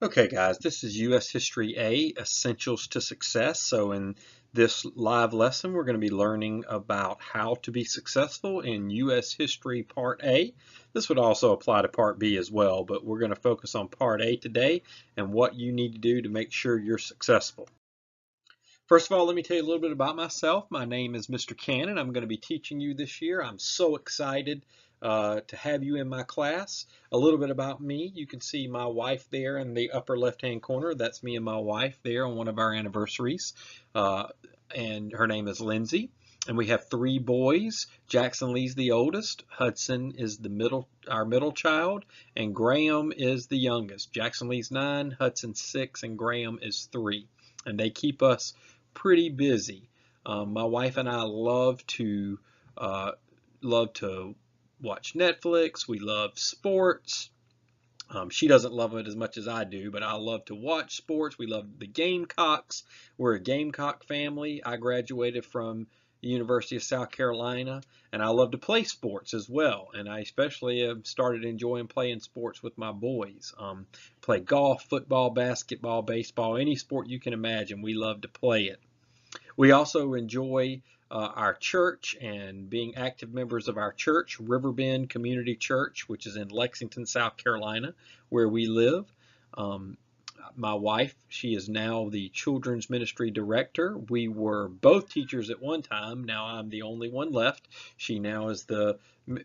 Okay, guys, this is U.S. History A, Essentials to Success. So in this live lesson, we're going to be learning about how to be successful in U.S. History Part A. This would also apply to Part B as well, but we're going to focus on Part A today and what you need to do to make sure you're successful. First of all, let me tell you a little bit about myself. My name is Mr. Cannon. I'm going to be teaching you this year. I'm so excited to have you in my class. A little bit about me. You can see my wife there in the upper left-hand corner. That's me and my wife there on one of our anniversaries. And her name is Lindsay. And we have 3 boys. Jackson Lee's the oldest. Hudson is our middle child. And Graham is the youngest. Jackson Lee's 9, Hudson's 6, and Graham is 3. And they keep us pretty busy. My wife and I love to watch Netflix. We love sports. She doesn't love it as much as I do, but I love to watch sports. We love the Gamecocks. We're a Gamecock family. I graduated from the University of South Carolina, and I love to play sports as well. And I especially have started enjoying playing sports with my boys. Play golf, football, basketball, baseball, any sport you can imagine. We love to play it. We also enjoy our church and being active members of our church, Riverbend Community Church, which is in Lexington, South Carolina, where we live. My wife, she is now the children's ministry director. We were both teachers at one time. Now I'm the only one left. She now is the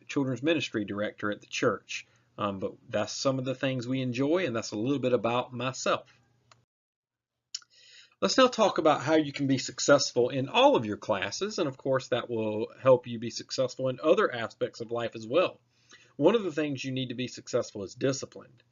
children's ministry director at the church. But that's some of the things we enjoy, and that's a little bit about myself. Let's now talk about how you can be successful in all of your classes, and of course that will help you be successful in other aspects of life as well. One of the things you need to be successful is disciplined.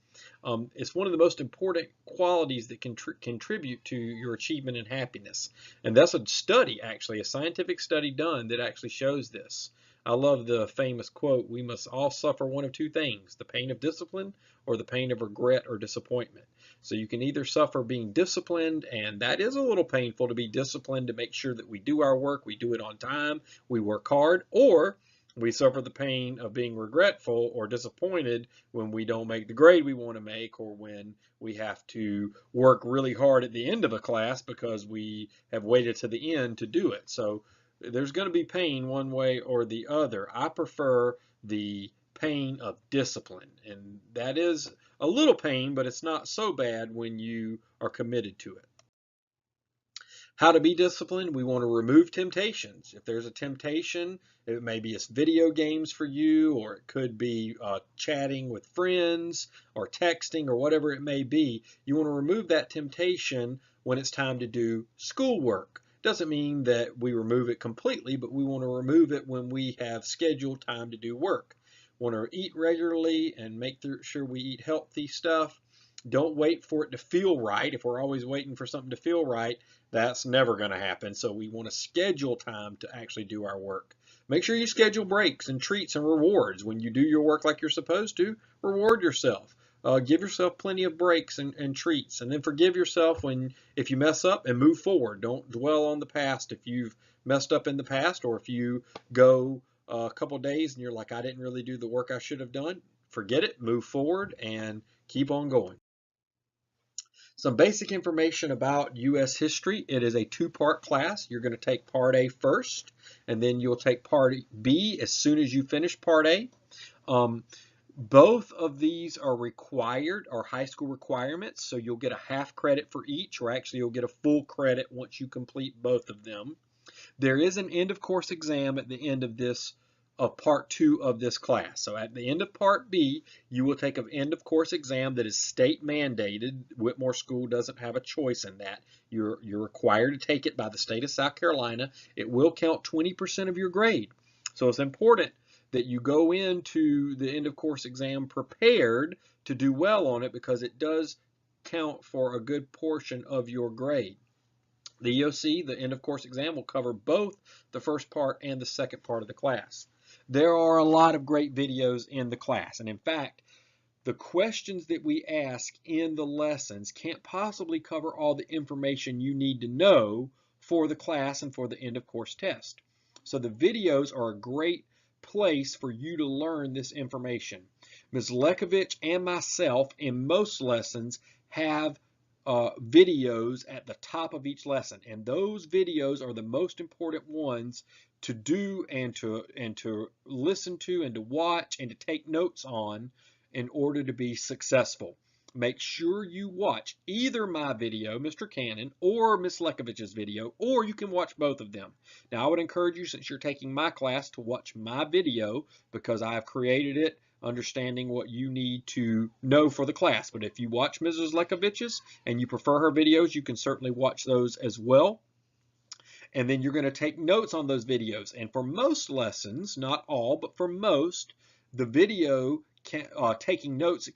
It's one of the most important qualities that can contribute to your achievement and happiness. And that's a study, actually, a scientific study done that actually shows this. I love the famous quote, "We must all suffer one of 2 things, the pain of discipline or the pain of regret or disappointment." So you can either suffer being disciplined, and that is a little painful to be disciplined to make sure that we do our work, we do it on time, we work hard, or we suffer the pain of being regretful or disappointed when we don't make the grade we want to make, or when we have to work really hard at the end of a class because we have waited to the end to do it. So there's going to be pain one way or the other. I prefer the pain of discipline, and that is a little pain, but it's not so bad when you are committed to it. How to be disciplined? We want to remove temptations. If there's a temptation, it may be it's video games for you, or it could be chatting with friends, or texting, or whatever it may be. You want to remove that temptation when it's time to do schoolwork. Doesn't mean that we remove it completely, but we want to remove it when we have scheduled time to do work. Want to eat regularly and make sure we eat healthy stuff. Don't wait for it to feel right. If we're always waiting for something to feel right, that's never going to happen. So we want to schedule time to actually do our work. Make sure you schedule breaks and treats and rewards. When you do your work like you're supposed to, reward yourself. Give yourself plenty of breaks and treats, and then forgive yourself if you mess up, and move forward. Don't dwell on the past if you've messed up in the past, or if you go a couple days and you're like, I didn't really do the work I should have done. Forget it, move forward, and keep on going. Some basic information about U.S. history. It is a 2-part class. You're going to take Part A first, and then you'll take Part B as soon as you finish Part A. Both of these are required, or high school requirements, so you'll get a half credit for each, or actually you'll get a full credit once you complete both of them. There is an end of course exam at the end of Part 2 of this class. So at the end of Part B, you will take an end of course exam that is state mandated. Whitmore School doesn't have a choice in that. You're required to take it by the state of South Carolina. It will count 20% of your grade. So it's important that you go into the end of course exam prepared to do well on it, because it does count for a good portion of your grade. The EOC, the end of course exam, will cover both the first part and the second part of the class. There are a lot of great videos in the class, and in fact, the questions that we ask in the lessons can't possibly cover all the information you need to know for the class and for the end of course test. So the videos are a great place for you to learn this information. Ms. Lekovich and myself in most lessons have videos at the top of each lesson, and those videos are the most important ones to do and to listen to and to watch and to take notes on in order to be successful. Make sure you watch either my video, Mr. Cannon, or Ms. Lekovich's video, or you can watch both of them. Now, I would encourage you, since you're taking my class, to watch my video because I've created it understanding what you need to know for the class. But if you watch Mrs. Lekovich's and you prefer her videos, you can certainly watch those as well. And then you're going to take notes on those videos. And for most lessons, not all, but for most, the video taking notes,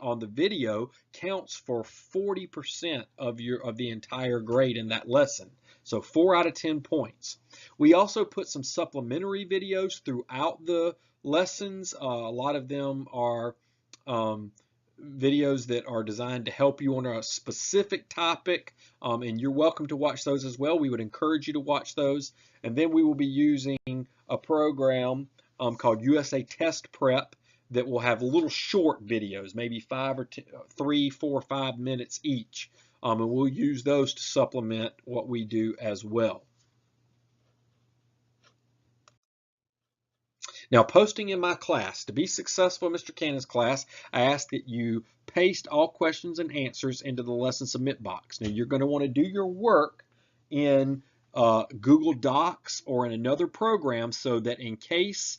on the video counts for 40% of the entire grade in that lesson. So 4 out of 10 points. We also put some supplementary videos throughout the lessons. A lot of them are videos that are designed to help you on a specific topic, and you're welcome to watch those as well. We would encourage you to watch those. And then we will be using a program called USA Test Prep that will have little short videos, maybe 3, 4, 5 minutes each, and we'll use those to supplement what we do as well. Now, posting in my class. To be successful in Mr. Cannon's class, I ask that you paste all questions and answers into the lesson submit box. Now, you're going to want to do your work in Google Docs or in another program so that in case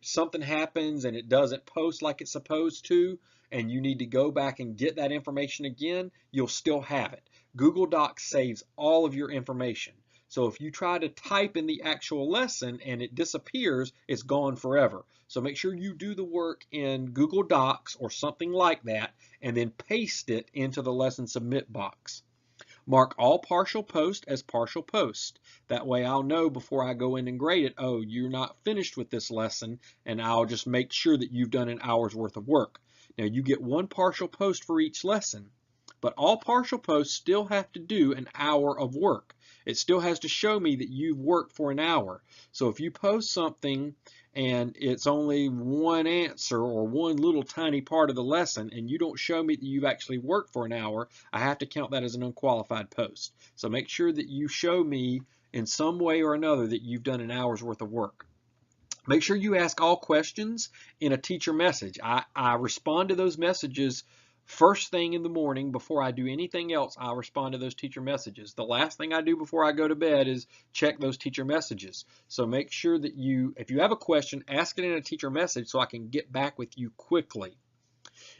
something happens and it doesn't post like it's supposed to, and you need to go back and get that information again, you'll still have it. Google Docs saves all of your information. So if you try to type in the actual lesson and it disappears, it's gone forever. So make sure you do the work in Google Docs or something like that and then paste it into the lesson submit box. Mark all partial post as partial post. That way I'll know before I go in and grade it, oh, you're not finished with this lesson, and I'll just make sure that you've done an hour's worth of work. Now you get 1 partial post for each lesson, but all partial posts still have to do an hour of work. It still has to show me that you've worked for an hour. So if you post something and it's only one answer or one little tiny part of the lesson and you don't show me that you've actually worked for an hour, I have to count that as an unqualified post. So make sure that you show me in some way or another that you've done an hour's worth of work. Make sure you ask all questions in a teacher message. I respond to those messages first thing in the morning. Before I do anything else, I'll respond to those teacher messages. The last thing I do before I go to bed is check those teacher messages. So make sure that if you have a question, ask it in a teacher message so I can get back with you quickly.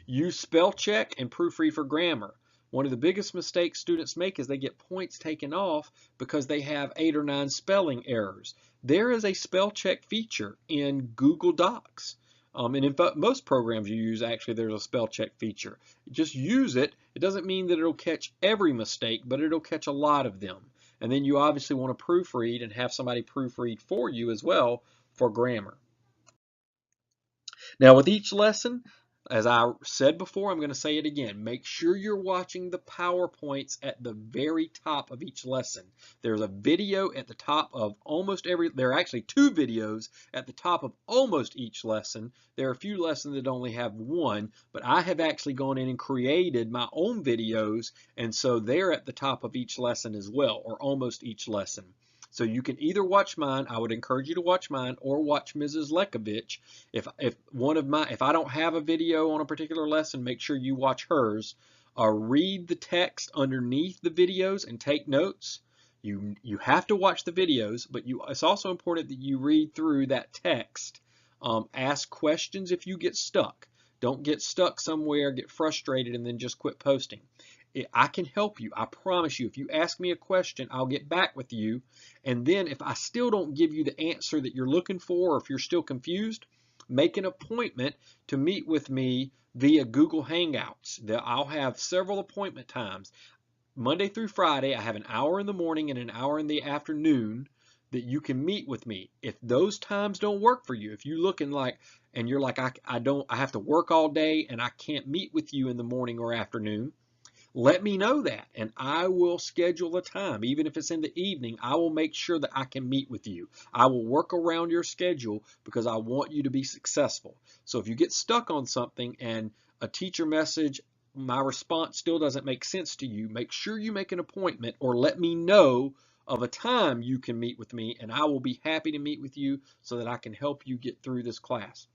Use spell check and proofread for grammar. One of the biggest mistakes students make is they get points taken off because they have 8 or 9 spelling errors. There is a spell check feature in Google Docs. And in most programs you use, actually, there's a spell check feature. Just use it. It doesn't mean that it'll catch every mistake, but it'll catch a lot of them. And then you obviously want to proofread and have somebody proofread for you as well for grammar. Now, with each lesson, as I said before, I'm going to say it again. Make sure you're watching the PowerPoints at the very top of each lesson. There's a video at the top of there are actually 2 videos at the top of almost each lesson. There are a few lessons that only have 1, but I have actually gone in and created my own videos, and so they're at the top of each lesson as well, or almost each lesson. So you can either watch mine, I would encourage you to watch mine, or watch Mrs. Lekovich. If I don't have a video on a particular lesson, make sure you watch hers. Read the text underneath the videos and take notes. You have to watch the videos, but it's also important that you read through that text. Ask questions if you get stuck. Don't get stuck somewhere, get frustrated, and then just quit posting. I can help you. I promise you. If you ask me a question, I'll get back with you. And then if I still don't give you the answer that you're looking for, or if you're still confused, make an appointment to meet with me via Google Hangouts. I'll have several appointment times. Monday through Friday, I have an hour in the morning and an hour in the afternoon that you can meet with me. If those times don't work for you, if you're looking like, and you're like, I have to work all day and I can't meet with you in the morning or afternoon, let me know that, and I will schedule a time. Even if it's in the evening, I will make sure that I can meet with you. I will work around your schedule because I want you to be successful. So if you get stuck on something and a teacher message, my response still doesn't make sense to you, make sure you make an appointment or let me know of a time you can meet with me, and I will be happy to meet with you so that I can help you get through this class.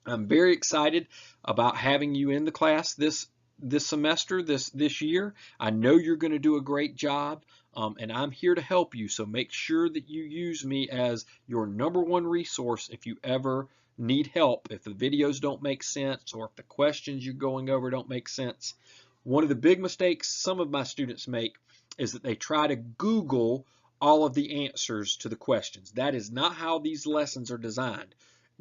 I'm very excited about having you in the class this semester, this year. I know you're going to do a great job, and I'm here to help you. So make sure that you use me as your #1 resource if you ever need help, if the videos don't make sense or if the questions you're going over don't make sense. One of the big mistakes some of my students make is that they try to Google all of the answers to the questions. That is not how these lessons are designed.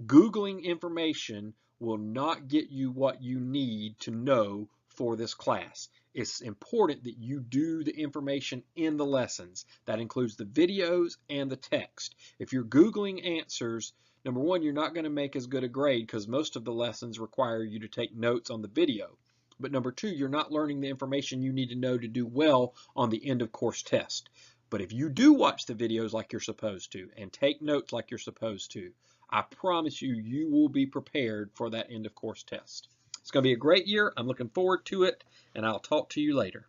Googling information will not get you what you need to know for this class. It's important that you do the information in the lessons. That includes the videos and the text. If you're Googling answers, #1, you're not going to make as good a grade because most of the lessons require you to take notes on the video. But #2, you're not learning the information you need to know to do well on the end of course test. But if you do watch the videos like you're supposed to and take notes like you're supposed to, I promise you, you will be prepared for that end of course test. It's going to be a great year. I'm looking forward to it, and I'll talk to you later.